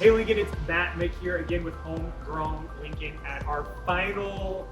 Hey Lincoln, it's Matt Mick here again with Homegrown Lincoln at our final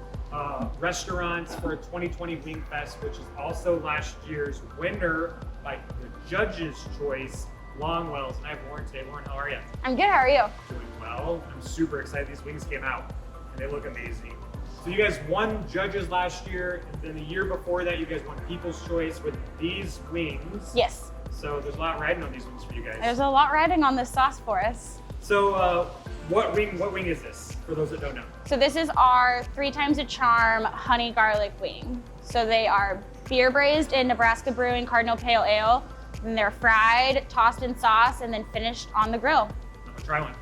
restaurants for 2020 Wingfest, which is also last year's winner by the judge's choice, Longwell's. And I have Lauren today. Lauren, how are you? I'm good, how are you? Doing well. I'm super excited. These wings came out and they look amazing. So you guys won judges last year, and then the year before that you guys won People's Choice with these wings. Yes. So there's a lot riding on these wings for you guys. There's a lot riding on this sauce for us. So what wing is this, for those that don't know? So this is our 3 times a charm honey garlic wing. So they are beer braised in Nebraska Brewing Cardinal Pale Ale, and they're fried, tossed in sauce, and then finished on the grill. I'm gonna try one.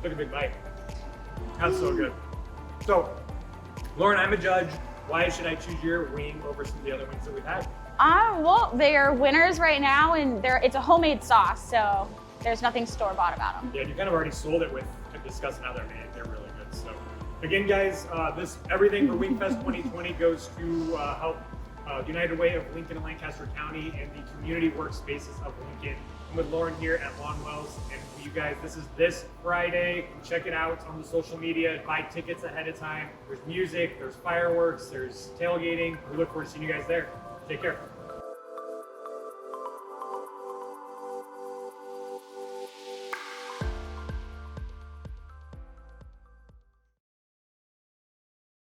Took a big bite. That's so good. So, Lauren, I'm a judge. Why should I choose your wing over some of the other wings that we've had? Well, they are winners right now, and it's a homemade sauce, so there's nothing store-bought about them. Yeah, you kind of already sold it with discussing how they're made. They're really good. So, again, guys, everything for Wingfest 2020 goes to help United Way of Lincoln and Lancaster County and the community workspaces of Lincoln. I'm with Lauren here at Longwell's, and you guys, this is this Friday. Check it out on the social media. Buy tickets ahead of time. There's music, there's fireworks, there's tailgating. We look forward to seeing you guys there. Take care.